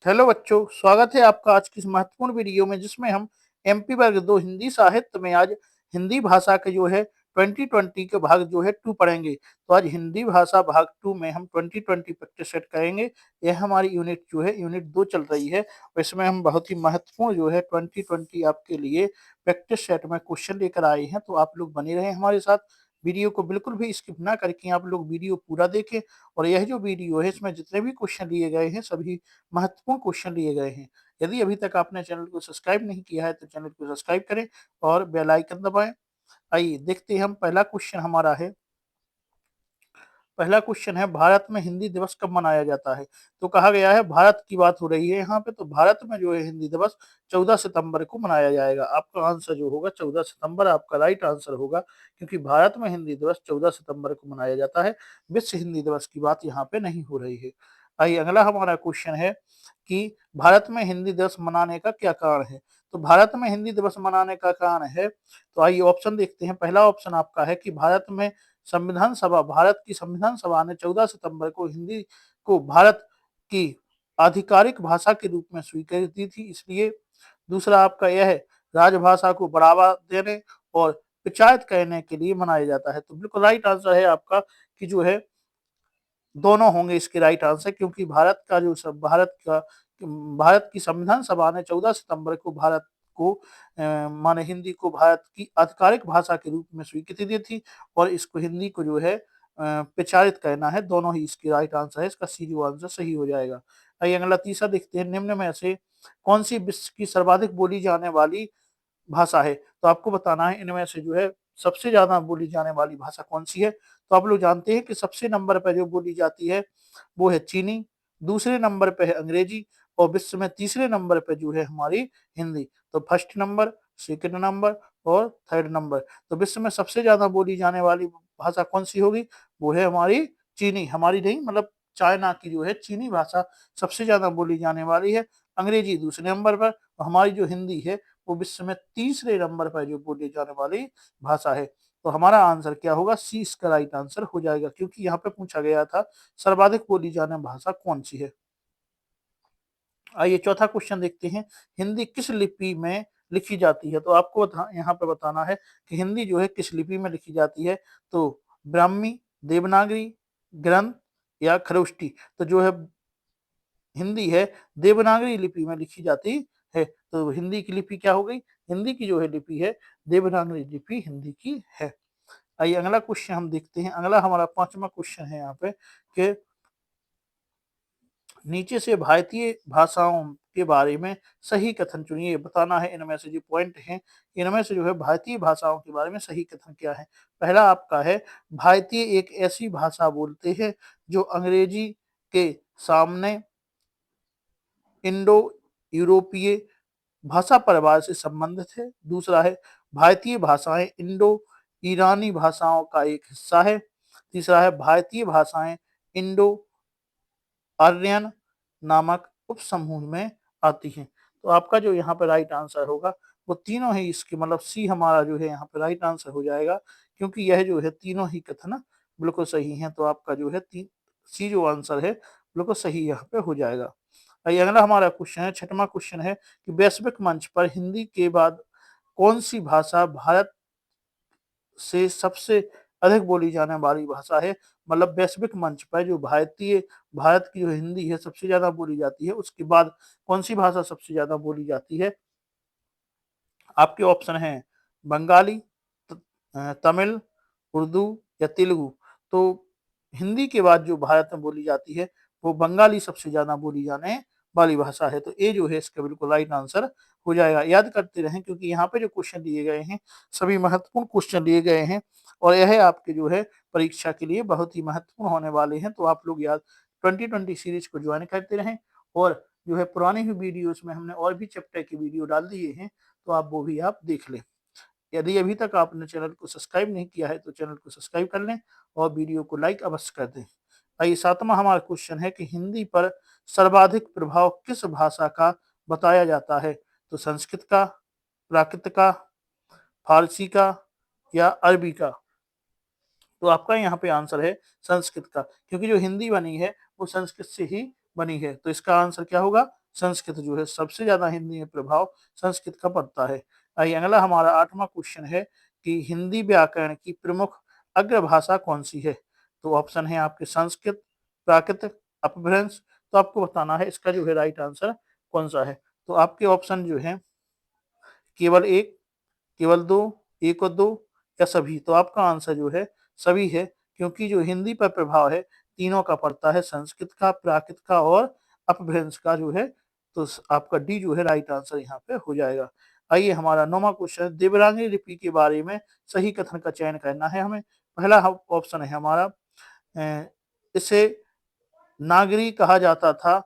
Hello बच्चों, स्वागत है आपका आज की इस महत्वपूर्ण वीडियो में जिसमें हम एमपी वर्ग 2 हिंदी साहित्य में आज हिंदी भाषा के जो है 2020 के भाग जो है 2 पढ़ेंगे। तो आज हिंदी भाषा भाग 2 में हम 2020 प्रैक्टिस सेट करेंगे। यह हमारी यूनिट जो है यूनिट 2 चल रही है और इसमें हम बहुत ही महत्वपूर्ण जो है 2020 आपके लिए प्रैक्टिस सेट में क्वेश्चन लेकर आए हैं। तो आप लोग बने रहें हमारे साथ, वीडियो को बिल्कुल भी स्किप ना करके आप लोग वीडियो पूरा देखें। और यह जो वीडियो है इसमें जितने भी क्वेश्चन लिए गए हैं सभी महत्वपूर्ण क्वेश्चन लिए गए हैं। यदि अभी तक आपने चैनल को सब्सक्राइब नहीं किया है तो चैनल को सब्सक्राइब करें और बेल आइकन दबाएं। आइए देखते हैं हम पहला क्वेश्चन हमारा है। पहला क्वेश्चन है, भारत में हिंदी दिवस कब मनाया जाता है? तो कहा गया है, भारत की बात हो रही है यहाँ पे, तो भारत में जो है हिंदी दिवस 14 सितंबर को मनाया जाएगा। आपका आंसर जो होगा 14 सितंबर आपका राइट आंसर होगा, क्योंकि भारत में हिंदी दिवस 14 सितंबर को मनाया जाता है। विश्व हिंदी दिवस की बात यहाँ पे नहीं हो रही है। आइए अगला हमारा क्वेश्चन है कि भारत में हिंदी दिवस मनाने का क्या कारण है? तो भारत में हिंदी दिवस मनाने का कारण है, तो आइए ऑप्शन देखते हैं। पहला ऑप्शन आपका है कि भारत की संविधान सभा ने 14 सितंबर को हिंदी को भारत की आधिकारिक भाषा के रूप में स्वीकृति दी थी, इसलिए। दूसरा आपका यह है, राजभाषा को बढ़ावा देने और प्रचारित करने के लिए मनाया जाता है। तो बिल्कुल राइट आंसर है आपका कि जो है दोनों होंगे इसके राइट आंसर, क्योंकि भारत की संविधान सभा ने 14 सितंबर को भारत को माने हिंदी को भारत की आधिकारिक भाषा के रूप में स्वीकृति दी थी और इसको हिंदी को जो है प्रचारित करना है। दोनों ही इसके राइट आंसर है, इसका सी जो आंसर सही हो जाएगा। आइए अगला तीसरा देखते हैं, निम्न में से कौन सी विश्व की सर्वाधिक बोली जाने वाली भाषा है? तो आपको बताना है इनमें से जो है सबसे ज्यादा बोली जाने वाली भाषा कौन सी है। तो आप लोग जानते हैं कि सबसे नंबर पर जो बोली जाती है वो है चीनी, दूसरे नंबर पे है अंग्रेजी और विश्व में तीसरे नंबर पे जो है हमारी हिंदी। तो फर्स्ट नंबर, सेकंड नंबर और थर्ड नंबर। तो विश्व में सबसे ज्यादा बोली जाने वाली भाषा कौन सी होगी? वो है हमारी चीनी, हमारी नहीं मतलब चाइना की जो है चीनी भाषा सबसे ज्यादा बोली जाने वाली है। अंग्रेजी दूसरे नंबर पर और हमारी जो हिंदी है वो विश्व में तीसरे नंबर पर जो बोली जाने वाली भाषा है। तो हमारा आंसर क्या होगा? सी इसका राइट आंसर हो जाएगा, क्योंकि यहाँ पे पूछा गया था सर्वाधिक बोली जाने भाषा कौन सी है। आइए चौथा क्वेश्चन देखते हैं, हिंदी किस लिपि में लिखी जाती है? तो आपको यहाँ पे बताना है कि हिंदी जो है किस लिपि में लिखी जाती है। तो ब्राह्मी, देवनागरी, ग्रंथ या खरोष्टी। तो जो है हिंदी है देवनागरी लिपि में लिखी जाती है। तो हिंदी की लिपि क्या हो गई? हिंदी की जो है लिपि है देवनागरी लिपि हिंदी की है। आइए अगला क्वेश्चन हम देखते हैं। अगला हमारा पांचवा क्वेश्चन है यहाँ पे कि नीचे से भारतीय भाषाओं के बारे में सही कथन चुनिए। बताना है इनमें से जो पॉइंट हैं, इनमें से जो है भारतीय भाषाओं के बारे में सही कथन क्या है। पहला आपका है, भारतीय एक ऐसी भाषा बोलते हैं जो अंग्रेजी के सामने इंडो यूरोपीय भाषा परिवार से संबंधित है। दूसरा है, भारतीय भाषाएं इंडो ईरानी भाषाओं का एक हिस्सा है। तीसरा है, भारतीय भाषाएं इंडो आर्यन नामक उपसमूह में आती हैं। तो आपका जो यहाँ पे राइट आंसर होगा वो तीनों ही इसके मतलब सी हमारा जो है यहाँ पे राइट आंसर हो जाएगा, क्योंकि यह जो है तीनों ही कथन बिल्कुल सही हैं। तो आपका जो है सी जो आंसर है बिल्कुल सही यहाँ पे हो जाएगा। आइए अगला हमारा क्वेश्चन है, छठवां क्वेश्चन है कि वैश्विक मंच पर हिंदी के बाद कौन सी भाषा भारत से सबसे अधिक बोली जाने वाली भाषा है? मतलब वैश्विक मंच पर जो भारत की जो हिंदी है सबसे ज्यादा बोली जाती है, उसके बाद कौन सी भाषा सबसे ज्यादा बोली जाती है? आपके ऑप्शन हैं बंगाली, तमिल, उर्दू या तेलुगु। तो हिंदी के बाद जो भारत में बोली जाती है वो बंगाली सबसे ज्यादा बोली जाने वाली भाषा है। तो ये जो है इसका बिल्कुल राइट आंसर हो जाएगा। याद करते रहें, क्योंकि यहाँ पे जो क्वेश्चन दिए गए हैं सभी महत्वपूर्ण क्वेश्चन दिए गए हैं और यह आपके जो है परीक्षा के लिए बहुत ही महत्वपूर्ण होने वाले हैं। तो आप लोग याद 2020 सीरीज को ज्वाइन करते रहें और जो है पुरानी ही वीडियोस में हमने और भी चैप्टर की वीडियो डाल दिए हैं, तो आप वो भी आप देख लें। यदि अभी तक आपने चैनल को सब्सक्राइब नहीं किया है तो चैनल को सब्सक्राइब कर लें और वीडियो को लाइक अवश्य कर दें। आइए सातवां हमारा क्वेश्चन है कि हिंदी पर सर्वाधिक प्रभाव किस भाषा का बताया जाता है? तो संस्कृत का, प्राकृत का, फारसी का या अरबी का। तो आपका यहाँ पे आंसर है संस्कृत का, क्योंकि जो हिंदी बनी है वो संस्कृत से ही बनी है। तो इसका आंसर क्या होगा? संस्कृत जो है सबसे ज्यादा हिंदी में प्रभाव संस्कृत का पड़ता है। आइए अगला हमारा 8वां क्वेश्चन है कि हिंदी व्याकरण की प्रमुख अग्रभाषा कौन सी है। तो ऑप्शन है आपके संस्कृत, प्राकृत, अपभ्रंश। तो आपको बताना है इसका जो है राइट आंसर कौन सा है। तो आपके ऑप्शन जो है केवल एक, केवल दो, एक और दो, या सभी। तो आपका आंसर जो है सभी है, क्योंकि जो हिंदी पर प्रभाव है तीनों का पड़ता है, संस्कृत का, प्राकृत का और अपभ्रंश का जो है। तो आपका डी जो है राइट आंसर यहाँ पे हो जाएगा। आइए हमारा 9वां क्वेश्चन, देवनागरी लिपि के बारे में सही कथन का चयन करना है हमें। पहला ऑप्शन है हमारा इसे नागरी कहा जाता था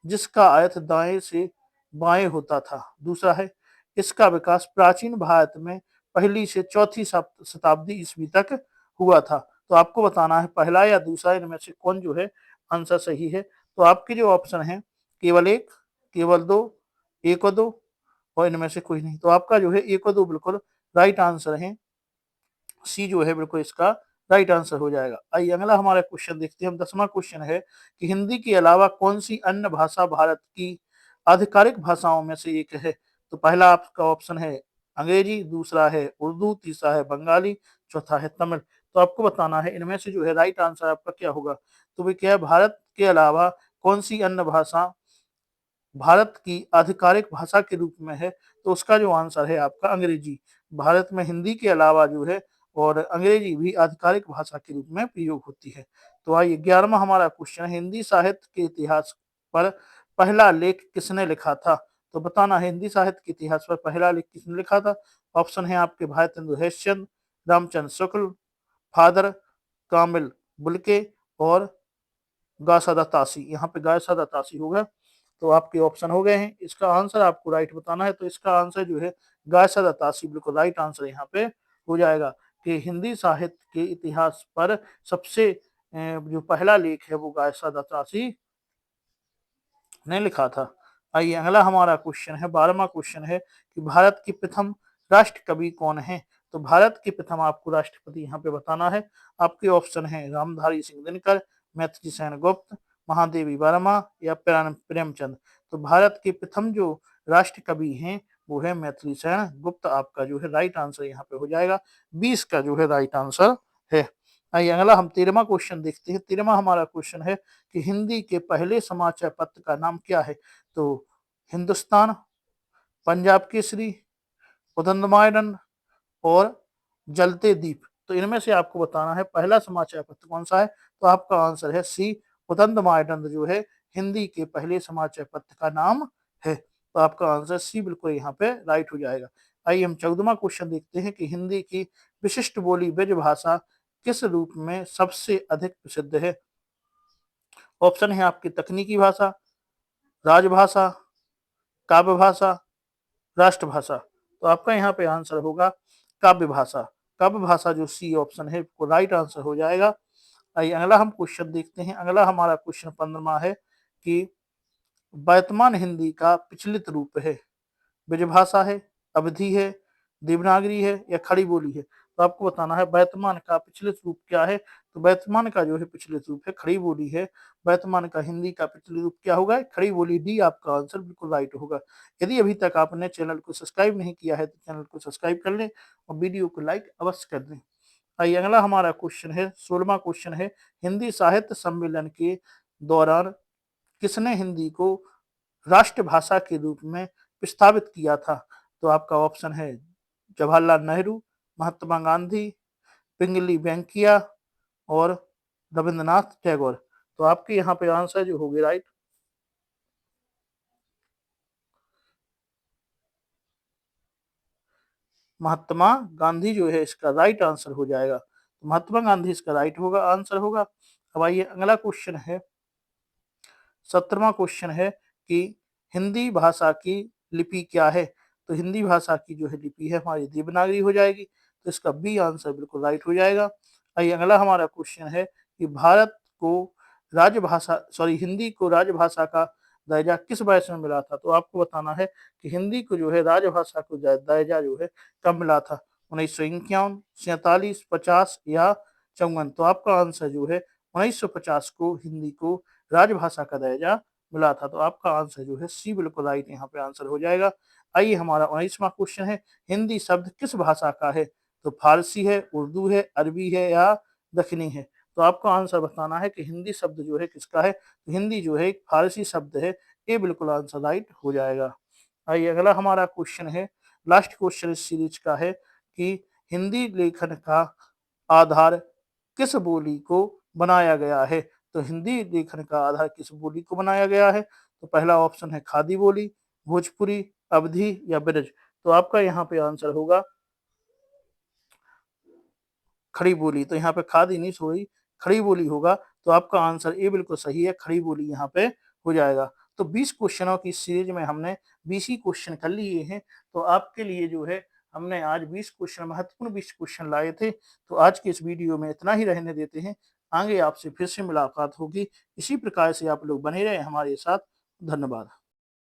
जिसका अर्थ दाएं से बाएं होता था। दूसरा है इसका विकास प्राचीन भारत में पहली से चौथी शताब्दी ईस्वी तक हुआ था। तो आपको बताना है पहला या दूसरा, इनमें से कौन जो है आंसर सही है। तो आपके जो ऑप्शन है केवल एक, केवल दो, एक और दो, और इनमें से कोई नहीं। तो आपका जो है एक और दो बिल्कुल राइट आंसर है, सी जो है बिल्कुल इसका राइट आंसर हो जाएगा। आइए अगला हमारा क्वेश्चन देखते हैं हम। 10वां क्वेश्चन है कि हिंदी के अलावा कौन सी अन्य भाषा भारत की आधिकारिक भाषाओं में से एक है। तो पहला आपका ऑप्शन है अंग्रेजी, दूसरा है उर्दू, तीसरा है बंगाली, चौथा है तमिल। तो आपको बताना है इनमें से जो है राइट आंसर आपका क्या होगा। तो वे क्या है, भारत के अलावा कौन सी अन्य भाषा भारत की आधिकारिक भाषा के रूप में है। तो उसका जो आंसर है आपका अंग्रेजी। भारत में हिंदी के अलावा जो है और अंग्रेजी भी आधिकारिक भाषा के रूप में प्रयोग होती है। तो आइए 11वां हमारा क्वेश्चन है, हिंदी साहित्य के इतिहास पर पहला लेख किसने लिखा था। तो बताना है हिंदी साहित्य के इतिहास पर पहला लेख किसने लिखा था। ऑप्शन है आपके भारतेंदु हरिश्चंद्र, रामचंद्र शुक्ल, फादर कामिल बुल्के और गासादा तासी। यहाँ पे गासादा तासी होगा। तो आपके ऑप्शन हो गए हैं, इसका आंसर आपको राइट बताना है। तो इसका आंसर जो है गायसादा तासी बिल्कुल राइट आंसर यहाँ पे हो जाएगा कि हिंदी साहित्य के इतिहास पर सबसे जो पहला लेख है वो गायसादा तासी ने लिखा था। आइए अगला हमारा क्वेश्चन है, 12वां क्वेश्चन है कि भारत की प्रथम राष्ट्र कवि कौन है। तो भारत के प्रथम आपको राष्ट्रपति यहाँ पे बताना है। आपके ऑप्शन है रामधारी सिंह दिनकर, मैथिली सेन गुप्त, महादेवी वर्मा या प्रेमचंद। तो भारत के प्रथम जो राष्ट्र कवि हैं वो है मैथिली सेन गुप्त। आपका जो है राइट आंसर यहाँ पे हो जाएगा, 20 का जो है राइट आंसर है। आइए अगला हम 13वां क्वेश्चन देखते हैं। 13वां हमारा क्वेश्चन है कि हिंदी के पहले समाचार पत्र का नाम क्या है। तो हिंदुस्तान, पंजाब केसरी, उदंतमायरन और जलते दीप। तो इनमें से आपको बताना है पहला समाचार पत्र कौन सा है। तो आपका आंसर है सी, उदंतमायरन जो है हिंदी के पहले समाचार पत्र का नाम है। तो आपका आंसर सी बिल्कुल यहाँ पे राइट हो जाएगा। आइए हम 14वां क्वेश्चन देखते हैं कि हिंदी की विशिष्ट बोली ब्रजभाषा किस रूप में सबसे अधिक प्रसिद्ध है। ऑप्शन है आपकी तकनीकी भाषा, राजभाषा, काव्य भाषा, राष्ट्रभाषा। तो आपका यहाँ पे आंसर होगा काव्य भाषा। काव्य भाषा जो सी ऑप्शन है वो राइट आंसर हो जाएगा। आइए अगला हम क्वेश्चन देखते हैं। अगला हमारा क्वेश्चन 15वां है कि वर्तमान हिंदी का प्रचलित रूप है, ब्रजभाषा है, अवधी है, देवनागरी है या खड़ी बोली है। तो आपको बताना है वर्तमान का प्रचलित रूप क्या है। तो वर्तमान का जो है प्रचलित रूप है खड़ी बोली है। वर्तमान का हिंदी का प्रचलित रूप क्या होगा, खड़ी बोली। डी आपका आंसर बिल्कुल राइट होगा। यदि अभी तक आपने चैनल को सब्सक्राइब नहीं किया है तो चैनल को सब्सक्राइब कर लें और वीडियो को लाइक अवश्य कर दें। आइए अगला हमारा क्वेश्चन है, 16वां क्वेश्चन है, हिंदी साहित्य सम्मेलन के दौरान किसने हिंदी को राष्ट्रभाषा के रूप में प्रस्तावित किया था। तो आपका ऑप्शन है जवाहरलाल नेहरू, महात्मा गांधी, पिंगली वेंकैया और रविंद्रनाथ टैगोर। तो आपके यहाँ पे आंसर जो होगी राइट, महात्मा गांधी जो है इसका राइट आंसर हो जाएगा। तो महात्मा गांधी इसका राइट होगा, आंसर होगा। अब आइए अगला क्वेश्चन है, 17वां क्वेश्चन है कि हिंदी भाषा की लिपि क्या है। तो हिंदी भाषा की जो है लिपि है हमारी देवनागरी हो जाएगी। तो इसका बी आंसर बिल्कुल राइट हो जाएगा। आइए अगला हमारा क्वेश्चन है कि भारत को राजभाषा हिंदी को राजभाषा का दर्जा किस वर्ष में मिला था। तो आपको बताना है कि हिंदी को जो है राजभाषा को दर्जा जो है कब मिला था, 1951, 47, 50 या 54। तो आपका आंसर जो है 1950 को हिंदी को राजभाषा का दर्जा मिला था। तो आपका आंसर जो है सी बिल्कुल राइट यहाँ पे आंसर हो जाएगा। आइए हमारा 19वां क्वेश्चन है, हिंदी शब्द किस भाषा का है? तो फारसी है, उर्दू है, अरबी है या दक्षिणी है? तो आपको आंसर बताना है कि हिंदी शब्द जो है किसका है? तो हिंदी जो है एक फारसी शब्द है। ये बिल्कुल आंसर राइट हो जाएगा। आइए अगला हमारा क्वेश्चन है, लास्ट क्वेश्चन इस सीरीज का है कि हिंदी लेखन का आधार किस बोली को बनाया गया है? तो हिंदी लेखन का आधार किस बोली को बनाया गया है? तो पहला ऑप्शन है खादी बोली, भोजपुरी, अवधी या ब्रज। तो आपका यहाँ पे आंसर होगा खड़ी बोली। तो यहाँ पे खादी नहीं सॉरी खड़ी बोली होगा। तो आपका आंसर ए बिल्कुल सही है, खड़ी बोली यहाँ पे हो जाएगा। तो 20 क्वेश्चनों की सीरीज में हमने 20 ही क्वेश्चन कर लिए हैं। तो आपके लिए जो है हमने आज 20 क्वेश्चन महत्वपूर्ण 20 क्वेश्चन लाए थे। तो आज के इस वीडियो में इतना ही रहने देते हैं। आगे आपसे फिर से मुलाकात होगी। इसी प्रकार से आप लोग बने रहे हमारे साथ। धन्यवाद।